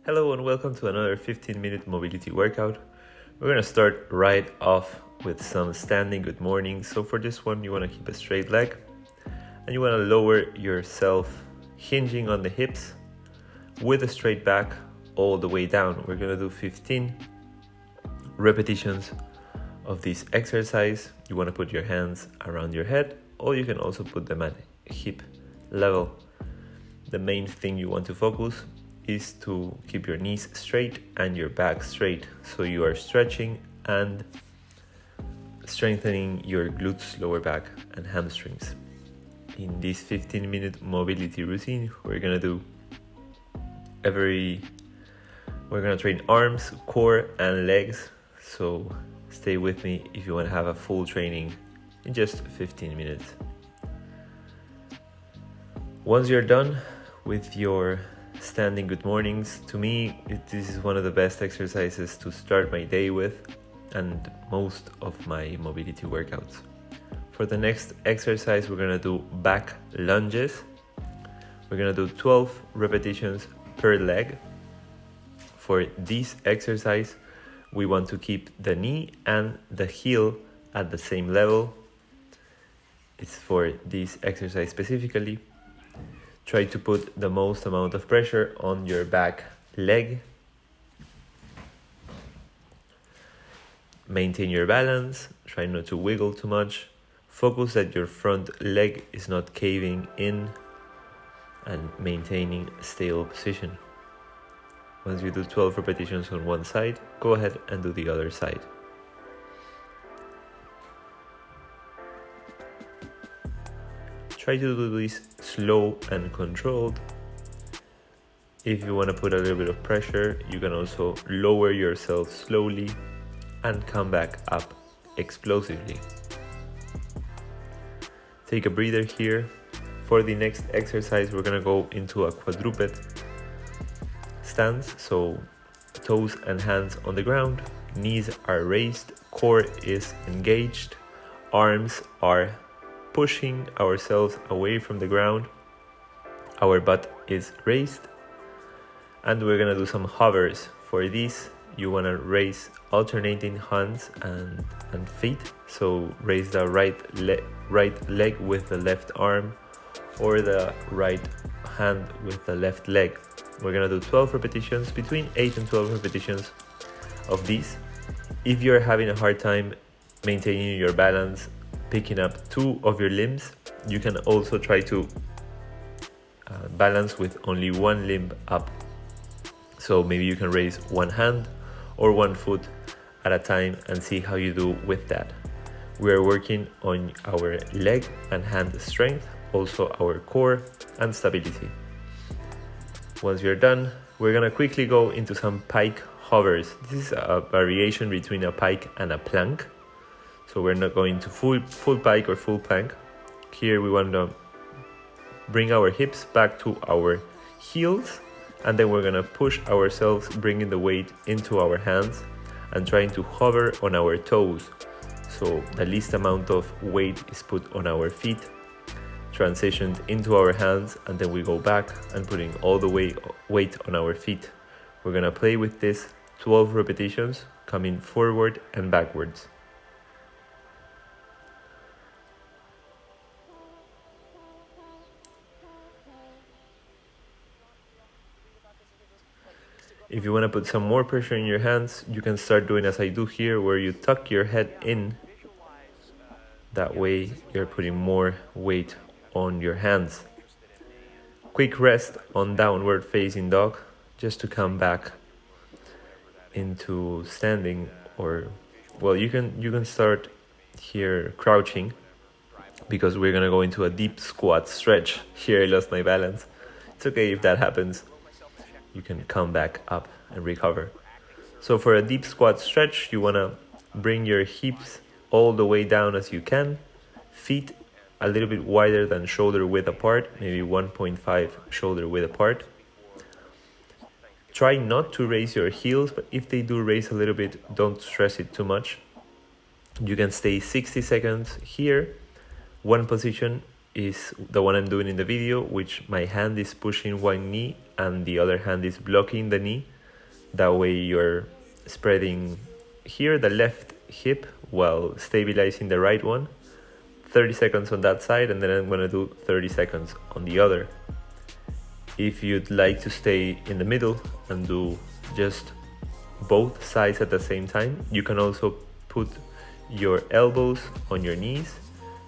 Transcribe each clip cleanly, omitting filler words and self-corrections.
Hello and welcome to another 15-minute mobility workout. We're going to start right off with some standing good morning. So for this one, you want to keep a straight leg and you want to lower yourself hinging on the hips with a straight back all the way down. We're going to do 15 repetitions of this exercise. You want to put your hands around your head, or you can also put them at hip level. The main thing you want to focus is to keep your knees straight and your back straight, so you are stretching and strengthening your glutes, lower back and hamstrings. In this 15-minute mobility routine, we're gonna train arms, core and legs, so stay with me if you want to have a full training in just 15 minutes. Once you're done with your standing good mornings, to me this is one of the best exercises to start my day with and most of my mobility workouts. For the next exercise, we're gonna do back lunges. We're gonna do 12 repetitions per leg. For this exercise, we want to keep the knee and the heel at the same level. It's for this exercise specifically. Try to put the most amount of pressure on your back leg. Maintain your balance. Try not to wiggle too much. Focus that your front leg is not caving in and maintaining a stable position. Once you do 12 repetitions on one side, go ahead and do the other side. Try to do this slow and controlled. If you want to put a little bit of pressure, you can also lower yourself slowly and come back up explosively. Take a breather here. For the next exercise, we're going to go into a quadruped stance. So toes and hands on the ground, knees are raised, core is engaged, arms are pushing ourselves away from the ground, our butt is raised, and we're gonna do some hovers. For this, you wanna raise alternating hands and feet. So raise the right leg with the left arm, or the right hand with the left leg. We're gonna do 12 repetitions, between 8 and 12 repetitions of these. If you're having a hard time maintaining your balance, picking up two of your limbs, you can also try to balance with only one limb up. So maybe you can raise one hand or one foot at a time and see how you do with that. We are working on our leg and hand strength, also our core and stability. Once you're done, we're gonna quickly go into some pike hovers. This is a variation between a pike and a plank. So we're not going to full pike or full plank. Here we want to bring our hips back to our heels, and then we're going to push ourselves, bringing the weight into our hands and trying to hover on our toes. So the least amount of weight is put on our feet, transitioned into our hands, and then we go back and putting all the weight on our feet. We're going to play with this 12 repetitions, coming forward and backwards. If you want to put some more pressure in your hands, you can start doing as I do here, where you tuck your head in. That way you're putting more weight on your hands. Quick rest on downward facing dog, just to come back into standing, or well, you can start here crouching, because we're gonna go into a deep squat stretch. Here I lost my balance. It's okay if that happens. You can come back up and recover. So for a deep squat stretch, you want to bring your hips all the way down as you can, feet a little bit wider than shoulder width apart, maybe 1.5 shoulder width apart. Try not to raise your heels, but if they do raise a little bit, don't stress it too much. You can stay 60 seconds here. One position is the one I'm doing in the video, which my hand is pushing one knee and the other hand is blocking the knee. That way you're spreading here the left hip while stabilizing the right one. 30 seconds on that side, and then I'm gonna do 30 seconds on the other. If you'd like to stay in the middle and do just both sides at the same time, you can also put your elbows on your knees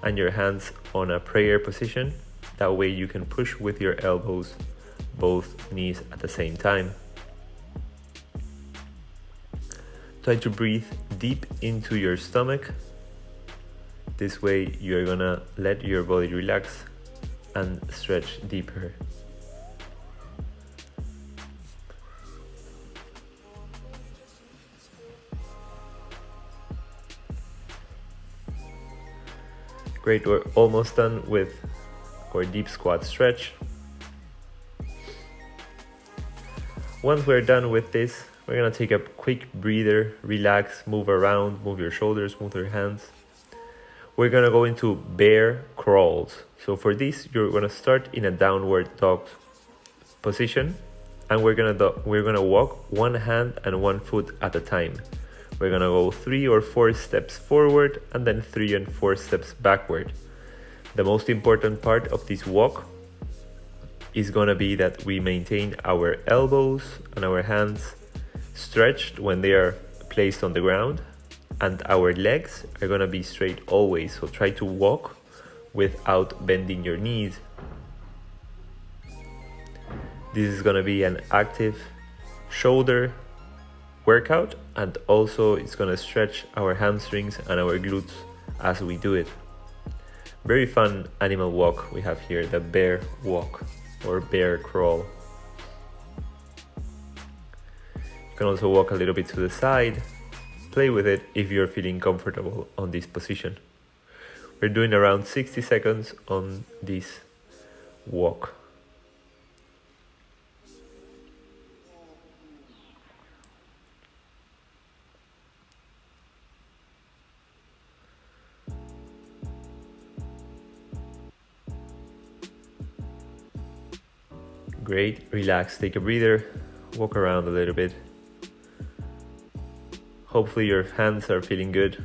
and your hands on a prayer position. That way you can push with your elbows both knees at the same time. Try to breathe deep into your stomach. This way you're gonna let your body relax and stretch deeper. Great, we're almost done with our deep squat stretch. Once we're done with this, we're gonna take a quick breather, relax, move around, move your shoulders, move your hands. We're gonna go into bear crawls. So for this, you're gonna start in a downward dog position, and we're gonna walk one hand and one foot at a time. We're gonna go 3 or 4 steps forward and then 3 and 4 steps backward. The most important part of this walk is gonna be that we maintain our elbows and our hands stretched when they are placed on the ground, and our legs are gonna be straight always. So try to walk without bending your knees. This is gonna be an active shoulder workout, and also it's gonna stretch our hamstrings and our glutes as we do it. Very fun animal walk we have here, the bear walk or bear crawl. You can also walk a little bit to the side, play with it if you're feeling comfortable on this position. We're doing around 60 seconds on this walk. Great, relax, take a breather, walk around a little bit. Hopefully your hands are feeling good.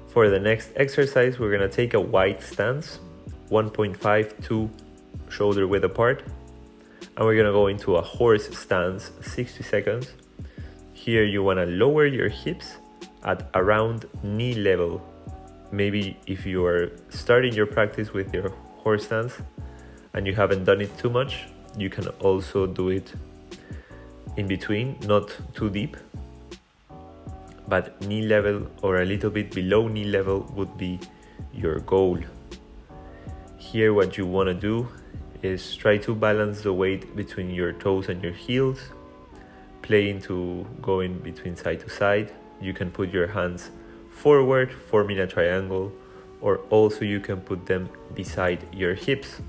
For the next exercise, we're gonna take a wide stance, 1.5 to shoulder width apart. And we're gonna go into a horse stance, 60 seconds. Here you wanna lower your hips at around knee level. Maybe if you are starting your practice with your horse stance and you haven't done it too much, you can also do it in between, not too deep, but knee level or a little bit below knee level would be your goal. Here what you want to do is try to balance the weight between your toes and your heels, play into going between side to side. You can put your hands forward, forming a triangle, or also you can put them beside your hips.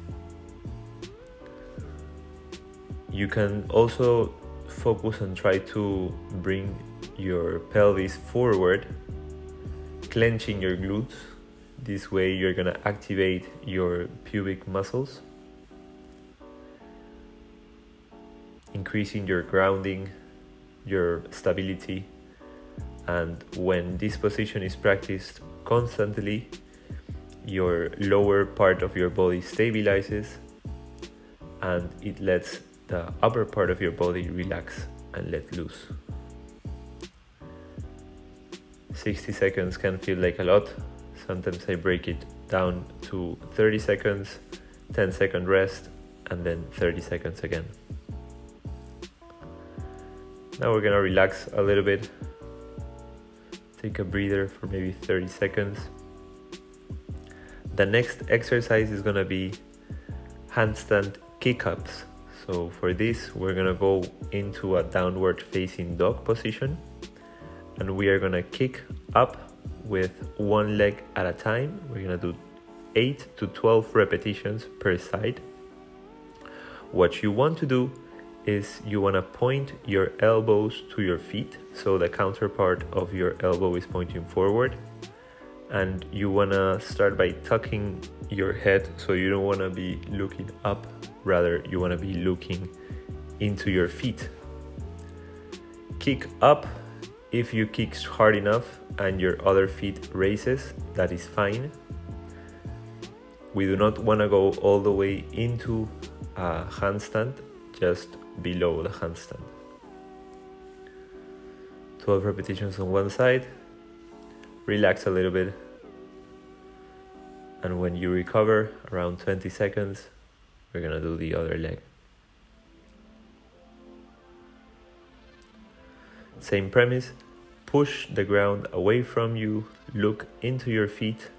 You can also focus and try to bring your pelvis forward, clenching your glutes. This way you're gonna activate your pubic muscles, increasing your grounding, your stability. And when this position is practiced constantly, your lower part of your body stabilizes and it lets the upper part of your body relax and let loose. 60 seconds can feel like a lot. Sometimes I break it down to 30 seconds, 10-second rest, and then 30 seconds again. Now we're gonna relax a little bit. Take a breather for maybe 30 seconds. The next exercise is gonna be handstand keycaps. So for this, we're gonna go into a downward facing dog position, and we are gonna kick up with one leg at a time. We're gonna do 8 to 12 repetitions per side. What you want to do is you wanna point your elbows to your feet, so the counterpart of your elbow is pointing forward, and you wanna start by tucking your head, so you don't wanna be looking up, rather you wanna be looking into your feet. Kick up. If you kick hard enough and your other feet raises, that is fine. We do not want to go all the way into a handstand, just below the handstand. 12 repetitions on one side. Relax a little bit. And when you recover, around 20 seconds, we're gonna do the other leg. Same premise, push the ground away from you, look into your feet,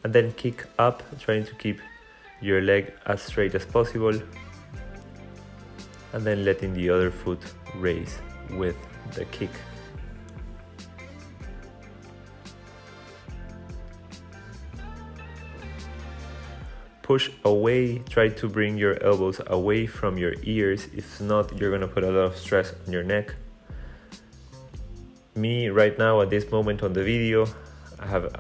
and then kick up, trying to keep your leg as straight as possible, and then letting the other foot raise with the kick. Push away, try to bring your elbows away from your ears. If not, you're gonna put a lot of stress on your neck. Me, right now, at this moment on the video, I have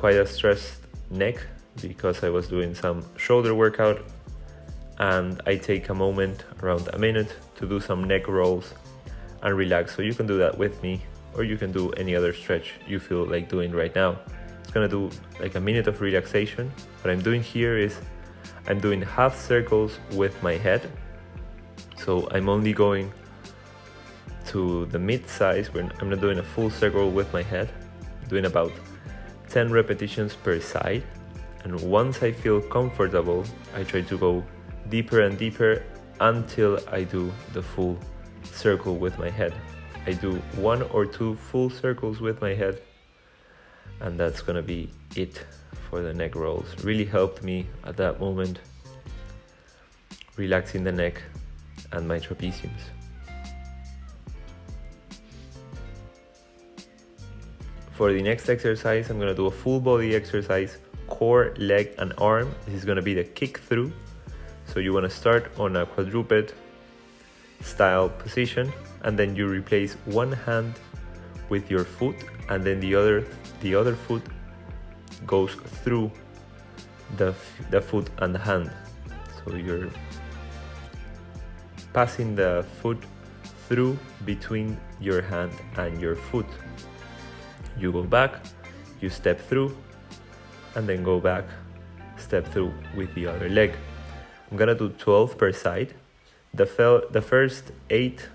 quite a stressed neck because I was doing some shoulder workout, and I take a moment, around a minute, to do some neck rolls and relax. So you can do that with me, or you can do any other stretch you feel like doing right now. It's gonna do like a minute of relaxation. What I'm doing here is I'm doing half circles with my head. So I'm only going to the mid size, where I'm not doing a full circle with my head. I'm doing about 10 repetitions per side. And once I feel comfortable, I try to go deeper and deeper until I do the full circle with my head. I do 1 or 2 full circles with my head, and that's gonna be it for the neck rolls. Really helped me at that moment, relaxing the neck and my trapeziums. For the next exercise, I'm gonna do a full body exercise, core, leg, and arm. This is gonna be the kick through. So you wanna start on a quadruped style position, and then you replace one hand with your foot, and then the other foot goes through the foot and the hand. So you're passing the foot through between your hand and your foot. You go back, you step through, and then go back, step through with the other leg. I'm gonna do 12 per side. The first 8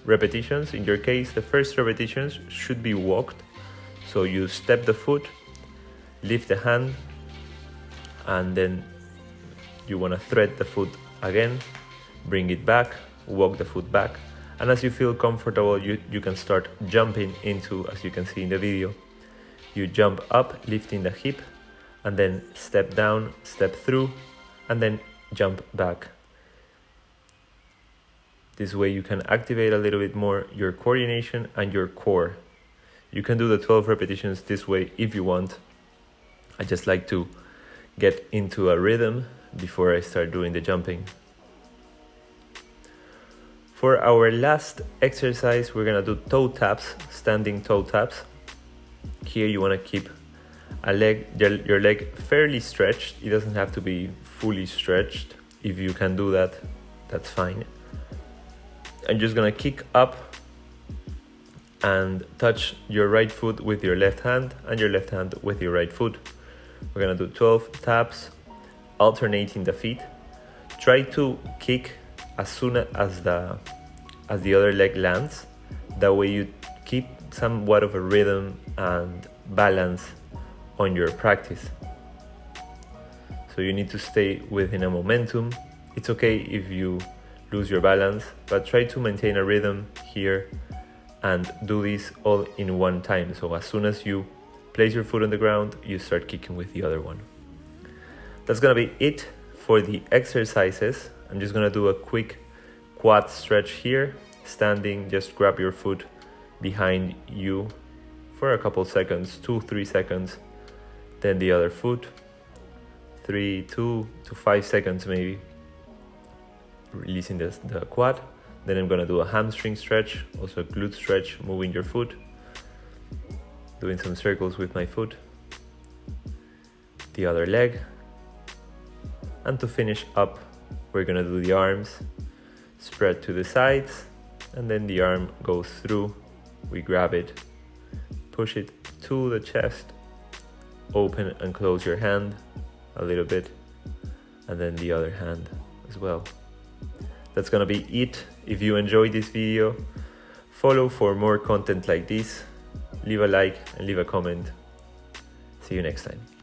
repetitions, in your case, the first repetitions should be walked. So you step the foot, lift the hand, and then you wanna thread the foot again, bring it back, walk the foot back. And as you feel comfortable, you can start jumping into, as you can see in the video, you jump up, lifting the hip, and then step down, step through, and then jump back. This way you can activate a little bit more your coordination and your core. You can do the 12 repetitions this way if you want. I just like to get into a rhythm before I start doing the jumping. For our last exercise, we're gonna do toe taps, standing toe taps. Here you wanna keep your leg fairly stretched. It doesn't have to be fully stretched. If you can do that, that's fine. I'm just gonna kick up and touch your right foot with your left hand and your left hand with your right foot. We're gonna do 12 taps, alternating the feet. Try to kick as soon as the other leg lands. That way you keep somewhat of a rhythm and balance on your practice. So you need to stay within a momentum. It's okay if you lose your balance, but try to maintain a rhythm here and do this all in one time. So as soon as you place your foot on the ground, you start kicking with the other one. That's gonna be it for the exercises. I'm just gonna do a quick quad stretch here. Standing, just grab your foot behind you for a couple seconds, 2-3 seconds. Then the other foot, 2 to 5 seconds maybe. Releasing the quad. Then I'm gonna do a hamstring stretch, also a glute stretch, moving your foot. Doing some circles with my foot. The other leg. And to finish up, we're gonna do the arms. Spread to the sides, and then the arm goes through. We grab it, push it to the chest, open and close your hand a little bit, and then the other hand as well. That's gonna be it. If you enjoyed this video, follow for more content like this, leave a like and leave a comment. See you next time.